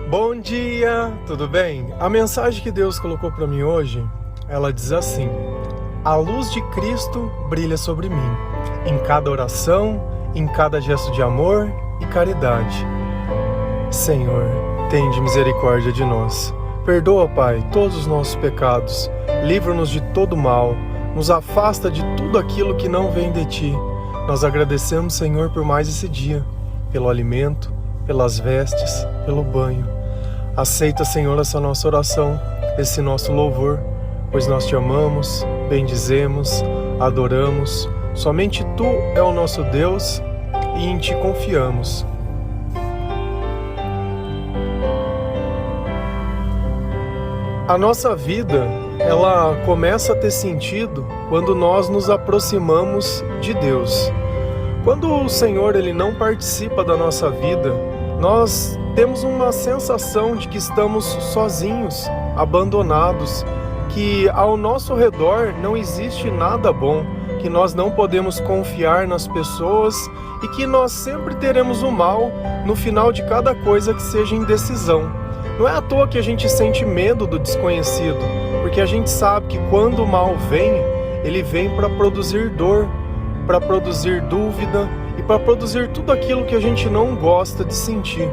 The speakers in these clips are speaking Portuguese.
Bom dia, tudo bem? A mensagem que Deus colocou para mim hoje, ela diz assim: a luz de Cristo brilha sobre mim, em cada oração, em cada gesto de amor e caridade. Senhor, tende misericórdia de nós. Perdoa, Pai, todos os nossos pecados, livra-nos de todo mal, nos afasta de tudo aquilo que não vem de Ti. Nós agradecemos, Senhor, por mais esse dia, pelo alimento, pelas vestes, pelo banho. Aceita, Senhor, essa nossa oração, esse nosso louvor, pois nós Te amamos, bendizemos, adoramos. Somente Tu é o nosso Deus e em Ti confiamos. A nossa vida, ela começa a ter sentido quando nós nos aproximamos de Deus. Quando o Senhor ele não participa da nossa vida, nós temos uma sensação de que estamos sozinhos, abandonados, que ao nosso redor não existe nada bom, que nós não podemos confiar nas pessoas e que nós sempre teremos o mal no final de cada coisa que seja indecisão. Não é à toa que a gente sente medo do desconhecido, porque a gente sabe que quando o mal vem, ele vem para produzir dor, para produzir dúvida e para produzir tudo aquilo que a gente não gosta de sentir.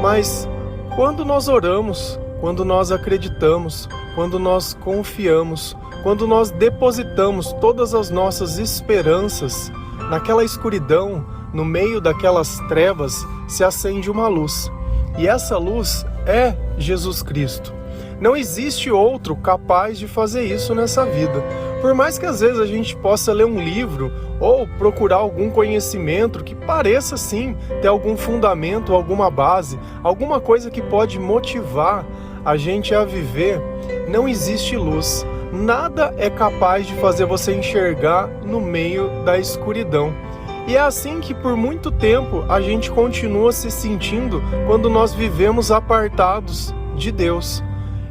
Mas quando nós oramos, quando nós acreditamos, quando nós confiamos, quando nós depositamos todas as nossas esperanças naquela escuridão, no meio daquelas trevas, se acende uma luz. E essa luz é Jesus Cristo. Não existe outro capaz de fazer isso nessa vida. Por mais que às vezes a gente possa ler um livro ou procurar algum conhecimento que pareça sim ter algum fundamento, alguma base, alguma coisa que pode motivar a gente a viver, não existe luz. Nada é capaz de fazer você enxergar no meio da escuridão. E é assim que por muito tempo a gente continua se sentindo quando nós vivemos apartados de Deus.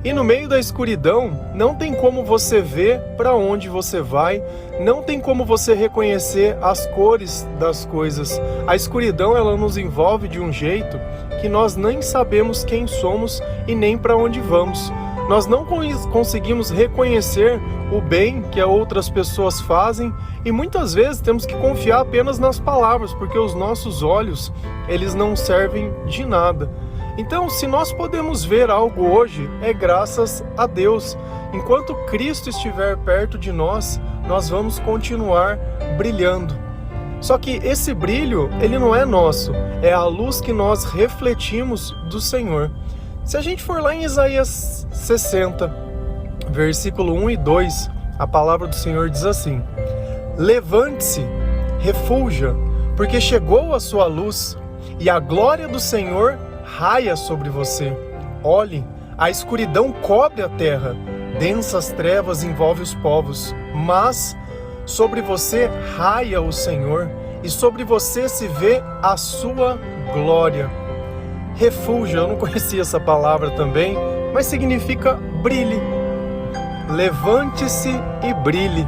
E no meio da escuridão, não tem como você ver para onde você vai, não tem como você reconhecer as cores das coisas. A escuridão, ela nos envolve de um jeito que nós nem sabemos quem somos e nem para onde vamos. Nós não conseguimos reconhecer o bem que outras pessoas fazem e muitas vezes temos que confiar apenas nas palavras, porque os nossos olhos, eles não servem de nada. Então, se nós podemos ver algo hoje, é graças a Deus. Enquanto Cristo estiver perto de nós, nós vamos continuar brilhando. Só que esse brilho, ele não é nosso, é a luz que nós refletimos do Senhor. Se a gente for lá em Isaías 60, versículo 1 e 2, a palavra do Senhor diz assim: levante-se, refulja, porque chegou a sua luz, e a glória do Senhor raia sobre você. Olhe, a escuridão cobre a terra, densas trevas envolvem os povos, mas sobre você raia o Senhor, e sobre você se vê a sua glória. Refúgio, eu não conhecia essa palavra também, mas significa brilhe. Levante-se e brilhe.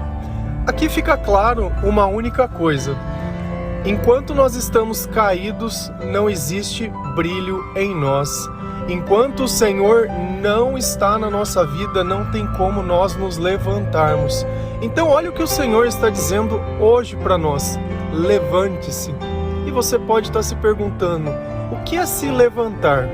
Aqui fica claro uma única coisa: enquanto nós estamos caídos, não existe brilho em nós. Enquanto o Senhor não está na nossa vida, não tem como nós nos levantarmos. Então olha o que o Senhor está dizendo hoje para nós: levante-se. E você pode estar se perguntando, o que é se levantar?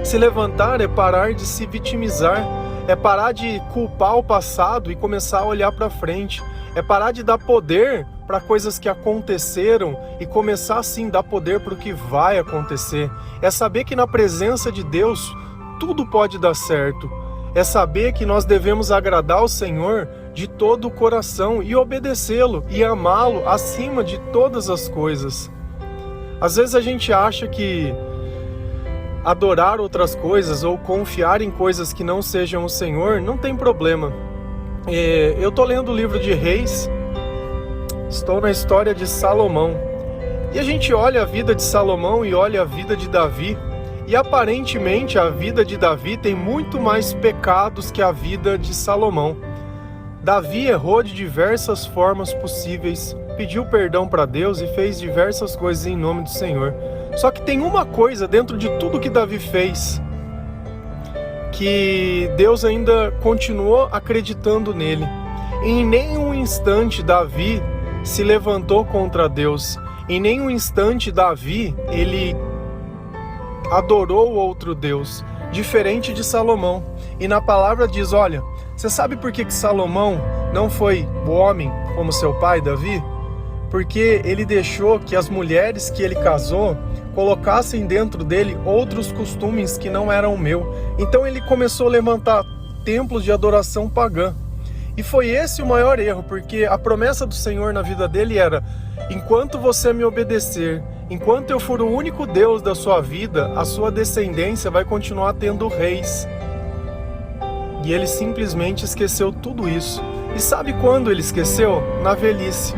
Se levantar é parar de se vitimizar, é parar de culpar o passado e começar a olhar para frente, é parar de dar poder para coisas que aconteceram e começar sim a dar poder para o que vai acontecer. É saber que na presença de Deus tudo pode dar certo. É saber que nós devemos agradar o Senhor de todo o coração e obedecê-lo e amá-lo acima de todas as coisas. Às vezes a gente acha que adorar outras coisas ou confiar em coisas que não sejam o Senhor não tem problema. Eu estou lendo o livro de Reis, estou na história de Salomão. E a gente olha a vida de Salomão e olha a vida de Davi, e aparentemente a vida de Davi tem muito mais pecados que a vida de Salomão. Davi errou de diversas formas possíveis, pediu perdão para Deus e fez diversas coisas em nome do Senhor. Só que tem uma coisa dentro de tudo que Davi fez que Deus ainda continuou acreditando nele. Em nenhum instante Davi se levantou contra Deus. Em nenhum instante Davi, ele adorou outro Deus, diferente de Salomão. E na palavra diz, olha, você sabe por que Salomão não foi o homem como seu pai, Davi? Porque ele deixou que as mulheres que ele casou colocassem dentro dele outros costumes que não eram o meu. Então ele começou a levantar templos de adoração pagã. E foi esse o maior erro, porque a promessa do Senhor na vida dele era: enquanto você me obedecer, enquanto eu for o único Deus da sua vida, a sua descendência vai continuar tendo reis. E ele simplesmente esqueceu tudo isso. E sabe quando ele esqueceu? Na velhice.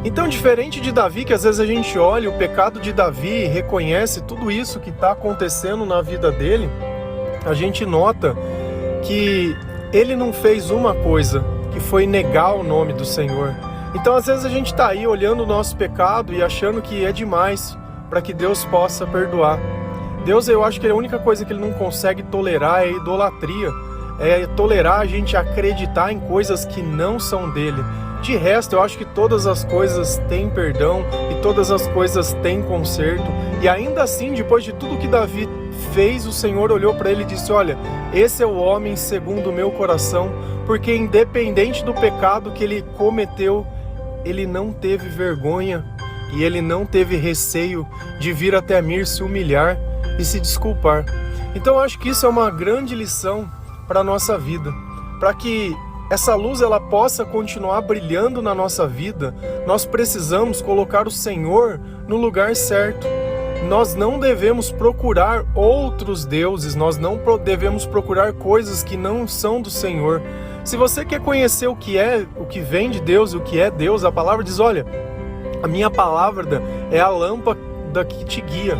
Então, diferente de Davi, que às vezes a gente olha o pecado de Davi e reconhece tudo isso que está acontecendo na vida dele, a gente nota que ele não fez uma coisa, que foi negar o nome do Senhor. Então, às vezes a gente está aí olhando o nosso pecado e achando que é demais para que Deus possa perdoar. Deus, eu acho que a única coisa que ele não consegue tolerar é a idolatria, é tolerar a gente acreditar em coisas que não são dele. De resto, eu acho que todas as coisas têm perdão e todas as coisas têm conserto. E ainda assim, depois de tudo que Davi fez, o Senhor olhou para ele e disse: olha, esse é o homem segundo o meu coração, porque independente do pecado que ele cometeu, ele não teve vergonha e ele não teve receio de vir até mim se humilhar e se desculpar. Então eu acho que isso é uma grande lição para a nossa vida, para que essa luz ela possa continuar brilhando na nossa vida. Nós precisamos colocar o Senhor no lugar certo. Nós não devemos procurar outros deuses, nós não devemos procurar coisas que não são do Senhor. Se você quer conhecer o que vem de Deus, o que é Deus, a palavra diz, olha, a minha palavra é a lâmpada que te guia.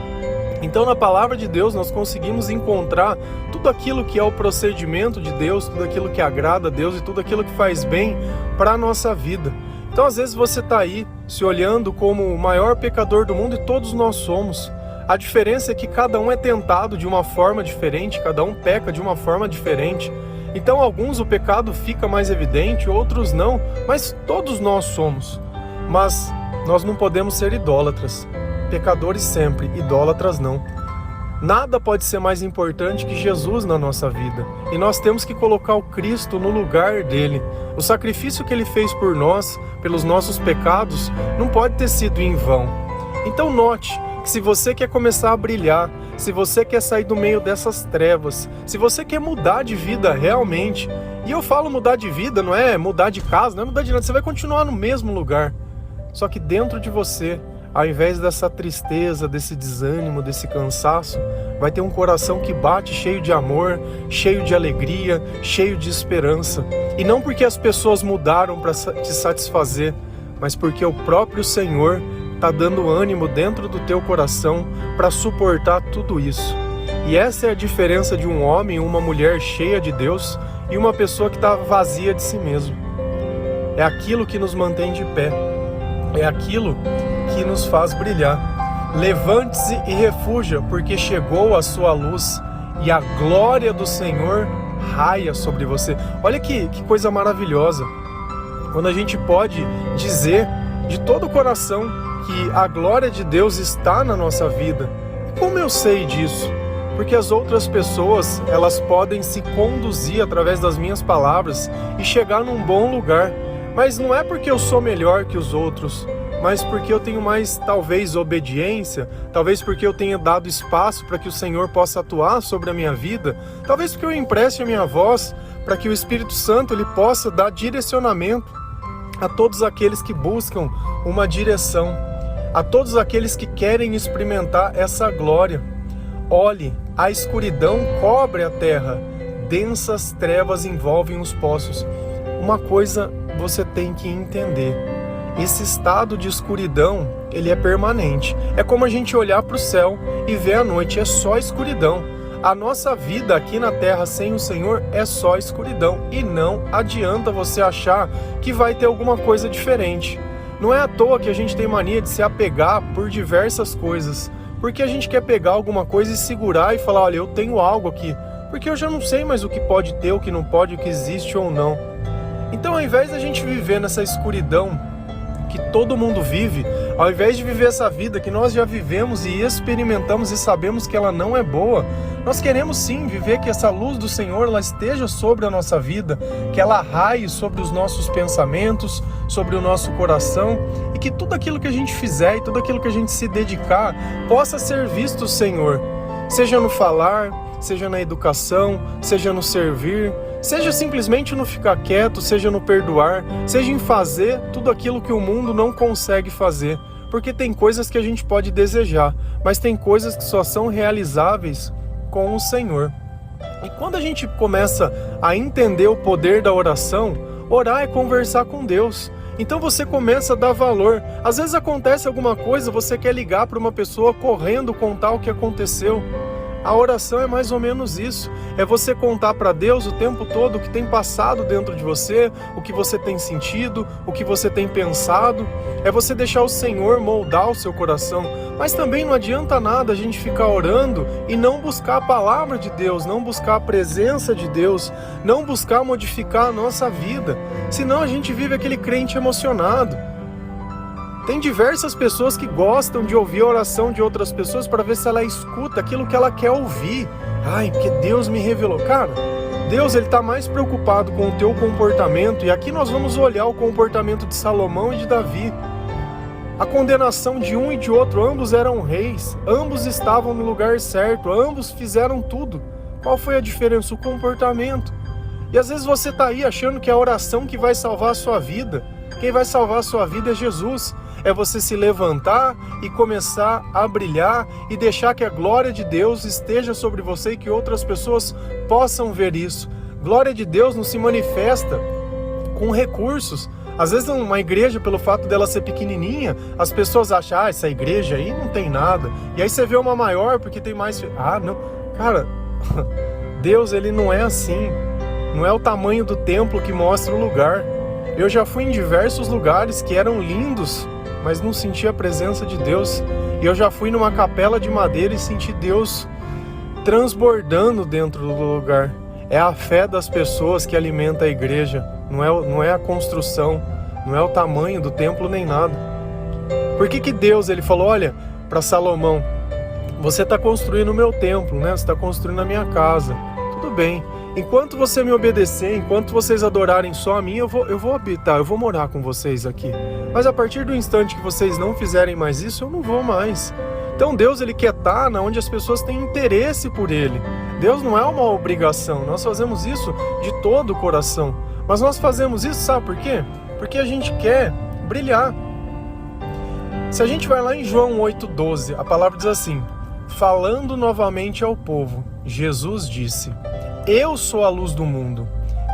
Então, na palavra de Deus, nós conseguimos encontrar tudo aquilo que é o procedimento de Deus, tudo aquilo que agrada a Deus e tudo aquilo que faz bem para a nossa vida. Então, às vezes você está aí se olhando como o maior pecador do mundo, e todos nós somos. A diferença é que cada um é tentado de uma forma diferente, cada um peca de uma forma diferente. Então, alguns o pecado fica mais evidente, outros não, mas todos nós somos. Mas nós não podemos ser idólatras. Pecadores sempre, idólatras não. Nada pode ser mais importante que Jesus na nossa vida. E nós temos que colocar o Cristo no lugar dele. O sacrifício que ele fez por nós, pelos nossos pecados, não pode ter sido em vão. Então note que se você quer começar a brilhar, se você quer sair do meio dessas trevas, se você quer mudar de vida realmente, e eu falo mudar de vida, não é mudar de casa, não é mudar de nada, você vai continuar no mesmo lugar. Só que dentro de você, ao invés dessa tristeza, desse desânimo, desse cansaço, vai ter um coração que bate cheio de amor, cheio de alegria, cheio de esperança. E não porque as pessoas mudaram para te satisfazer, mas porque o próprio Senhor está dando ânimo dentro do teu coração para suportar tudo isso. E essa é a diferença de um homem e uma mulher cheia de Deus e uma pessoa que está vazia de si mesmo. É aquilo que nos mantém de pé. É aquilo que nos faz brilhar. Levante-se e refugia, porque chegou a sua luz e a glória do Senhor raia sobre você. Olha que coisa maravilhosa, quando a gente pode dizer de todo o coração que a glória de Deus está na nossa vida. E como eu sei disso? Porque as outras pessoas, elas podem se conduzir através das minhas palavras e chegar num bom lugar. Mas não é porque eu sou melhor que os outros, mas porque eu tenho mais, talvez, obediência, talvez porque eu tenha dado espaço para que o Senhor possa atuar sobre a minha vida, talvez porque eu empreste a minha voz para que o Espírito Santo ele possa dar direcionamento a todos aqueles que buscam uma direção, a todos aqueles que querem experimentar essa glória. Olhe, a escuridão cobre a terra, densas trevas envolvem os poços. Uma coisa você tem que entender: esse estado de escuridão, ele é permanente. É como a gente olhar para o céu e ver a noite, é só escuridão. A nossa vida aqui na terra sem o Senhor é só escuridão. E não adianta você achar que vai ter alguma coisa diferente. Não é à toa que a gente tem mania de se apegar por diversas coisas, porque a gente quer pegar alguma coisa e segurar e falar: olha, eu tenho algo aqui. porque eu já não sei mais o que pode ter, o que não pode, o que existe ou não. Então, ao invés da gente viver nessa escuridão que todo mundo vive, ao invés de viver essa vida que nós já vivemos e experimentamos e sabemos que ela não é boa, nós queremos sim viver que essa luz do Senhor ela esteja sobre a nossa vida, que ela raie sobre os nossos pensamentos, sobre o nosso coração, e que tudo aquilo que a gente fizer e tudo aquilo que a gente se dedicar possa ser visto, Senhor, seja no falar, seja na educação, seja no servir, seja simplesmente no ficar quieto, seja no perdoar, seja em fazer tudo aquilo que o mundo não consegue fazer. Porque tem coisas que a gente pode desejar, mas tem coisas que só são realizáveis com o Senhor. E quando a gente começa a entender o poder da oração, orar é conversar com Deus. Então você começa a dar valor. Às vezes acontece alguma coisa, você quer ligar para uma pessoa correndo contar o que aconteceu. A oração é mais ou menos isso, é você contar para Deus o tempo todo o que tem passado dentro de você, o que você tem sentido, o que você tem pensado, é você deixar o Senhor moldar o seu coração. Mas também não adianta nada a gente ficar orando e não buscar a palavra de Deus, não buscar a presença de Deus, não buscar modificar a nossa vida, senão a gente vive aquele crente emocionado. Tem diversas pessoas que gostam de ouvir a oração de outras pessoas para ver se ela escuta aquilo que ela quer ouvir. Ai, porque Deus me revelou. Cara, Deus ele está mais preocupado com o teu comportamento, e aqui nós vamos olhar o comportamento de Salomão e de Davi. A condenação de um e de outro, ambos eram reis, ambos estavam no lugar certo, ambos fizeram tudo. Qual foi a diferença? O comportamento. E às vezes você está aí achando que é a oração que vai salvar a sua vida. Quem vai salvar a sua vida é Jesus. É você se levantar e começar a brilhar e deixar que a glória de Deus esteja sobre você e que outras pessoas possam ver isso. Glória de Deus não se manifesta com recursos. Às vezes uma igreja, pelo fato dela ser pequenininha, as pessoas acham, essa igreja aí não tem nada. E aí você vê uma maior porque tem mais... não. Cara, Deus ele não é assim. Não é o tamanho do templo que mostra o lugar. Eu já fui em diversos lugares que eram lindos, mas não senti a presença de Deus. E eu já fui numa capela de madeira e senti Deus transbordando dentro do lugar. É a fé das pessoas que alimenta a igreja, não é a construção, não é o tamanho do templo nem nada. Por que Deus ele falou, olha, para Salomão, você está construindo o meu templo, né? Você está construindo a minha casa, tudo bem. Enquanto você me obedecer, enquanto vocês adorarem só a mim, eu vou habitar, eu vou morar com vocês aqui. Mas a partir do instante que vocês não fizerem mais isso, eu não vou mais. Então Deus ele quer estar onde as pessoas têm interesse por Ele. Deus não é uma obrigação, nós fazemos isso de todo o coração. Mas nós fazemos isso, sabe por quê? Porque a gente quer brilhar. Se a gente vai lá em João 8,12, a palavra diz assim, falando novamente ao povo, Jesus disse, eu sou a luz do mundo.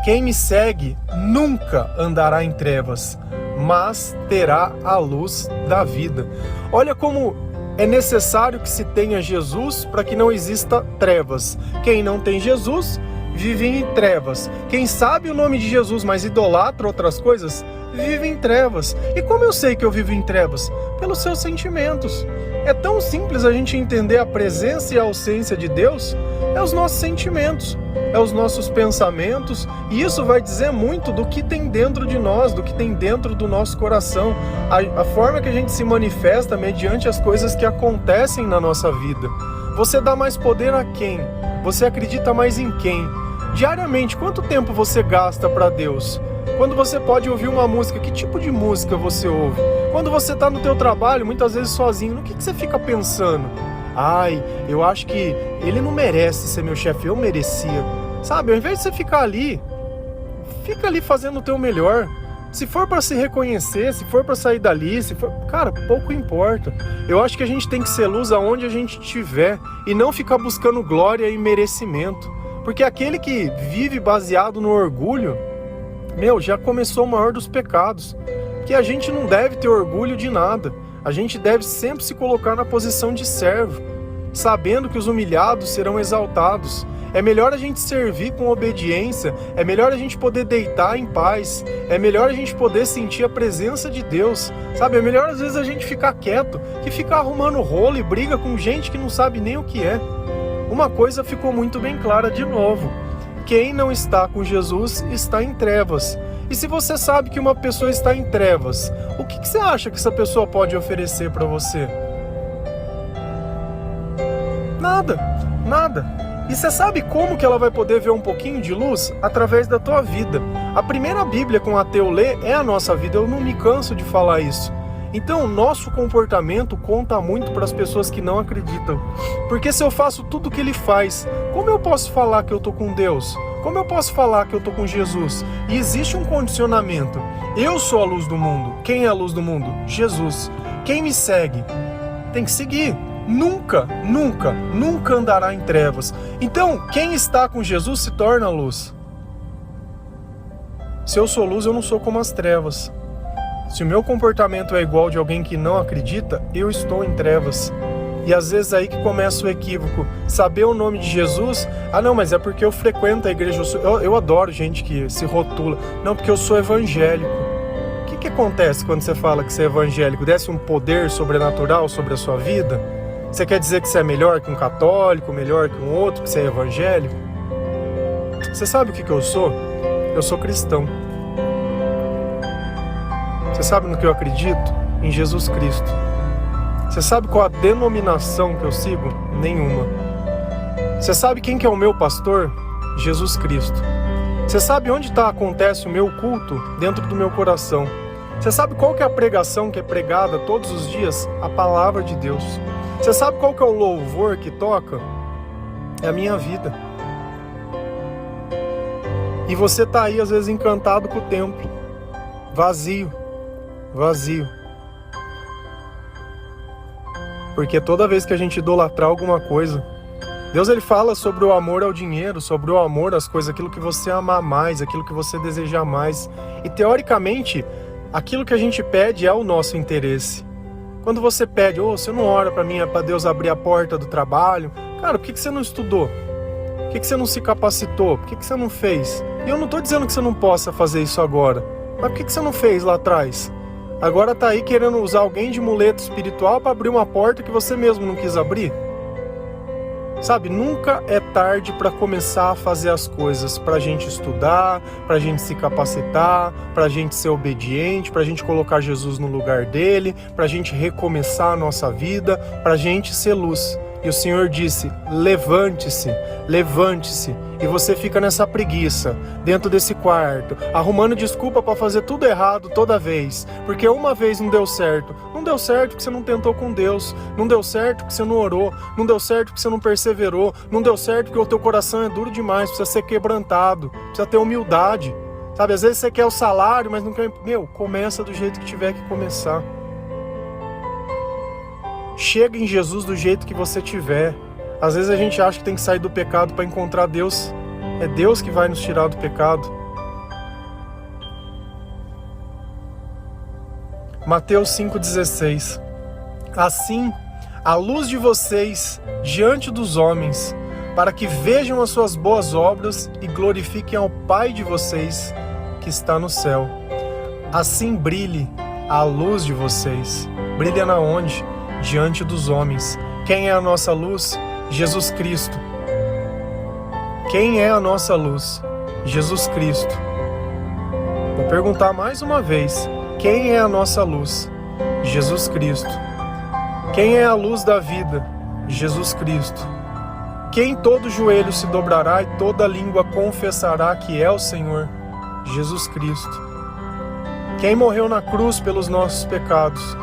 Quem me segue nunca andará em trevas, mas terá a luz da vida. Olha como é necessário que se tenha Jesus para que não exista trevas. Quem não tem Jesus, vive em trevas. Quem sabe o nome de Jesus, mas idolatra outras coisas, vive em trevas. E como eu sei que eu vivo em trevas? Pelos seus sentimentos. É tão simples a gente entender a presença e a ausência de Deus, é os nossos sentimentos, é os nossos pensamentos, e isso vai dizer muito do que tem dentro de nós, do que tem dentro do nosso coração, a forma que a gente se manifesta mediante as coisas que acontecem na nossa vida. Você dá mais poder a quem? Você acredita mais em quem? Diariamente, quanto tempo você gasta para Deus? Quando você pode ouvir uma música, que tipo de música você ouve? Quando você está no teu trabalho, muitas vezes sozinho, no que você fica pensando? Ai, eu acho que ele não merece ser meu chefe, eu merecia. Sabe, ao invés de você fica ali fazendo o teu melhor. Se for para se reconhecer, se for para sair dali, cara, pouco importa. Eu acho que a gente tem que ser luz aonde a gente estiver e não ficar buscando glória e merecimento. Porque aquele que vive baseado no orgulho, já começou o maior dos pecados. Que a gente não deve ter orgulho de nada. A gente deve sempre se colocar na posição de servo, sabendo que os humilhados serão exaltados. É melhor a gente servir com obediência, é melhor a gente poder deitar em paz, é melhor a gente poder sentir a presença de Deus, sabe? É melhor às vezes a gente ficar quieto que ficar arrumando rolo e briga com gente que não sabe nem o que é. uma coisa ficou muito bem clara de novo: quem não está com Jesus está em trevas. E se você sabe que uma pessoa está em trevas, o que você acha que essa pessoa pode oferecer para você? Nada, nada. E você sabe como que ela vai poder ver um pouquinho de luz? Através da tua vida. A primeira Bíblia que um ateu lê é a nossa vida, eu não me canso de falar isso. Então, o nosso comportamento conta muito para as pessoas que não acreditam. Porque se eu faço tudo o que ele faz, como eu posso falar que eu estou com Deus? Como eu posso falar que eu estou com Jesus? E existe um condicionamento. Eu sou a luz do mundo. Quem é a luz do mundo? Jesus. Quem me segue tem que seguir. Nunca, nunca, nunca andará em trevas. Então, quem está com Jesus se torna luz. Se eu sou luz, eu não sou como as trevas. Se o meu comportamento é igual de alguém que não acredita, eu estou em trevas. E às vezes é aí que começa o equívoco. Saber o nome de Jesus, não, mas é porque eu frequento a igreja. Eu adoro gente que se rotula. Não, porque eu sou evangélico. O que acontece quando você fala que você é evangélico? Desce um poder sobrenatural sobre a sua vida? Você quer dizer que você é melhor que um católico, melhor que um outro, que você é evangélico? Você sabe o que eu sou? Eu sou cristão. Você sabe no que eu acredito? Em Jesus Cristo. Você sabe qual a denominação que eu sigo? Nenhuma. Você sabe quem que é o meu pastor? Jesus Cristo. Você sabe onde acontece o meu culto? Dentro do meu coração. Você sabe qual que é a pregação que é pregada todos os dias? A palavra de Deus. Você sabe qual que é o louvor que toca? É a minha vida. E você está aí às vezes encantado com o templo. Vazio. Vazio. Porque toda vez que a gente idolatrar alguma coisa, Deus ele fala sobre o amor ao dinheiro, sobre o amor às coisas, aquilo que você ama mais, aquilo que você deseja mais. E teoricamente, aquilo que a gente pede é o nosso interesse. Quando você pede, você não ora para mim, é para Deus abrir a porta do trabalho. Cara, por que você não estudou? Por que você não se capacitou? Por que você não fez? E eu não estou dizendo que você não possa fazer isso agora. Mas por que você não fez lá atrás? Agora tá aí querendo usar alguém de muleta espiritual para abrir uma porta que você mesmo não quis abrir? Sabe, nunca é tarde para começar a fazer as coisas, para a gente estudar, para a gente se capacitar, para a gente ser obediente, para a gente colocar Jesus no lugar dele, para a gente recomeçar a nossa vida, para a gente ser luz. E o Senhor disse, levante-se, levante-se. E você fica nessa preguiça, dentro desse quarto, arrumando desculpa para fazer tudo errado toda vez. Porque uma vez não deu certo. Não deu certo porque você não tentou com Deus. Não deu certo porque você não orou. Não deu certo porque você não perseverou. Não deu certo porque o teu coração é duro demais. Precisa ser quebrantado. Precisa ter humildade. Sabe, às vezes você quer o salário, mas não quer... começa do jeito que tiver que começar. Chega em Jesus do jeito que você tiver. Às vezes a gente acha que tem que sair do pecado para encontrar Deus. É Deus que vai nos tirar do pecado. Mateus 5,16. Assim, a luz de vocês diante dos homens, para que vejam as suas boas obras e glorifiquem ao Pai de vocês que está no céu. Assim brilhe a luz de vocês. Brilha na onde? Diante dos homens. Quem é a nossa luz? Jesus Cristo. Quem é a nossa luz? Jesus Cristo. Vou perguntar mais uma vez. Quem é a nossa luz? Jesus Cristo. Quem é a luz da vida? Jesus Cristo. Quem todo joelho se dobrará e toda língua confessará que é o Senhor? Jesus Cristo. Quem morreu na cruz pelos nossos pecados?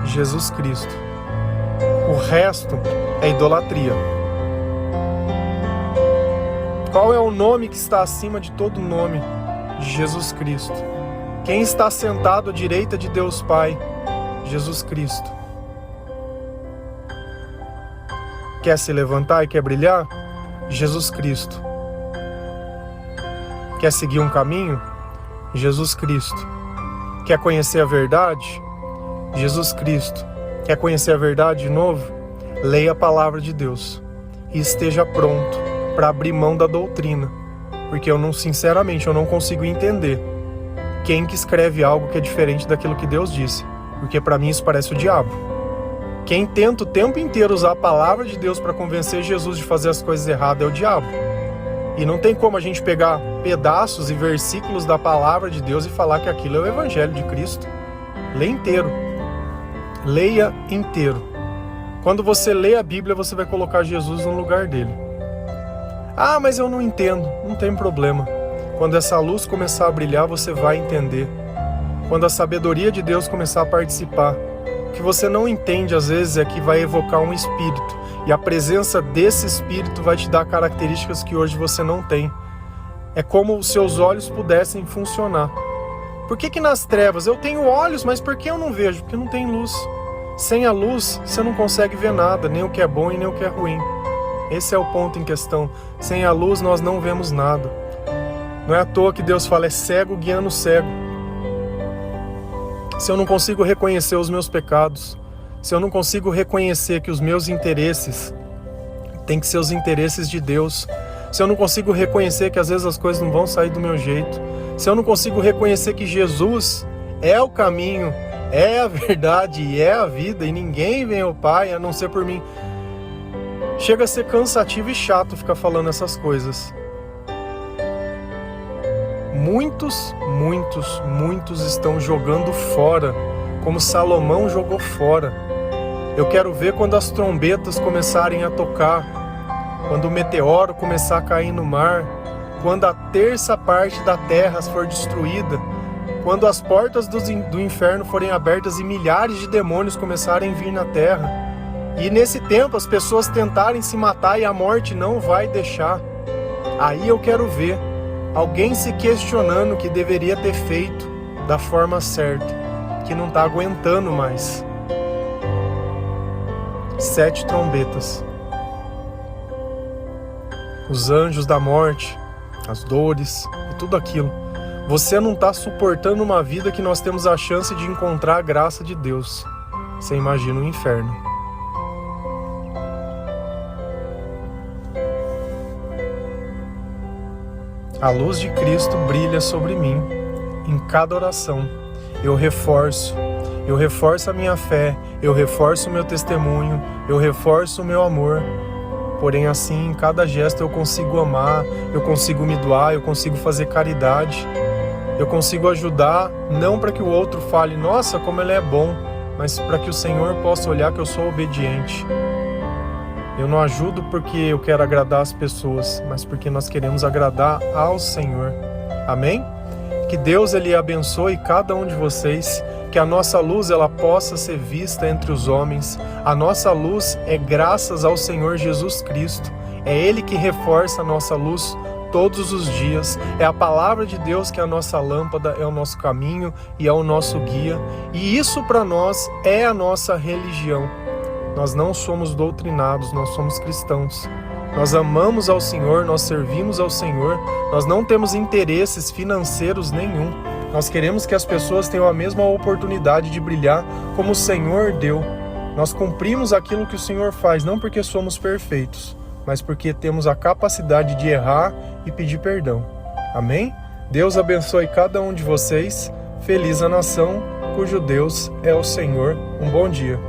Jesus Cristo. O resto é idolatria. Qual é o nome que está acima de todo nome? Jesus Cristo. Quem está sentado à direita de Deus Pai? Jesus Cristo. Quer se levantar e quer brilhar? Jesus Cristo. Quer seguir um caminho? Jesus Cristo. Quer conhecer a verdade? Jesus Cristo. Quer conhecer a verdade de novo? Leia a palavra de Deus e esteja pronto para abrir mão da doutrina, porque sinceramente, eu não consigo entender quem que escreve algo que é diferente daquilo que Deus disse, porque para mim isso parece o diabo. Quem tenta o tempo inteiro usar a palavra de Deus para convencer Jesus de fazer as coisas erradas é o diabo. E não tem como a gente pegar pedaços e versículos da palavra de Deus e falar que aquilo é o Evangelho de Cristo. Lê inteiro. Leia inteiro. Quando você lê a Bíblia, você vai colocar Jesus no lugar dele. Ah, mas eu não entendo. Não tem problema. Quando essa luz começar a brilhar, você vai entender. Quando a sabedoria de Deus começar a participar, o que você não entende às vezes é que vai evocar um espírito, e a presença desse espírito vai te dar características que hoje você não tem. É como os seus olhos pudessem funcionar. Por que nas trevas eu tenho olhos, mas por que eu não vejo? Porque não tem luz. Sem a luz você não consegue ver nada, nem o que é bom e nem o que é ruim. Esse é o ponto em questão. Sem a luz nós não vemos nada. Não é à toa que Deus fala, é cego guiando cego. Se eu não consigo reconhecer os meus pecados, se eu não consigo reconhecer que os meus interesses têm que ser os interesses de Deus, se eu não consigo reconhecer que às vezes as coisas não vão sair do meu jeito, se eu não consigo reconhecer que Jesus é o caminho, é a verdade e é a vida, e ninguém vem ao Pai a não ser por mim, chega a ser cansativo e chato ficar falando essas coisas. Muitos estão jogando fora, como Salomão jogou fora. Eu quero ver quando as trombetas começarem a tocar, quando o meteoro começar a cair no mar, quando a terça parte da terra for destruída, quando as portas do inferno forem abertas e milhares de demônios começarem a vir na terra. E nesse tempo as pessoas tentarem se matar e a morte não vai deixar. Aí eu quero ver alguém se questionando o que deveria ter feito da forma certa, que não está aguentando mais. 7 trombetas. Os anjos da morte, as dores e tudo aquilo. Você não está suportando uma vida que nós temos a chance de encontrar a graça de Deus. Você imagina o inferno. A luz de Cristo brilha sobre mim. Em cada oração, eu reforço a minha fé, eu reforço o meu testemunho, eu reforço o meu amor. Porém, assim, em cada gesto eu consigo amar, eu consigo me doar, eu consigo fazer caridade, eu consigo ajudar, não para que o outro fale, nossa, como ele é bom, mas para que o Senhor possa olhar que eu sou obediente. Eu não ajudo porque eu quero agradar as pessoas, mas porque nós queremos agradar ao Senhor. Amém? Que Deus ele abençoe cada um de vocês, que a nossa luz ela possa ser vista entre os homens. A nossa luz é graças ao Senhor Jesus Cristo. É Ele que reforça a nossa luz todos os dias. É a palavra de Deus que é a nossa lâmpada, é o nosso caminho e é o nosso guia. E isso para nós é a nossa religião. Nós não somos doutrinados, nós somos cristãos. Nós amamos ao Senhor, nós servimos ao Senhor, nós não temos interesses financeiros nenhum. Nós queremos que as pessoas tenham a mesma oportunidade de brilhar como o Senhor deu. Nós cumprimos aquilo que o Senhor faz, não porque somos perfeitos, mas porque temos a capacidade de errar e pedir perdão. Amém? Deus abençoe cada um de vocês. Feliz a nação cujo Deus é o Senhor. Um bom dia.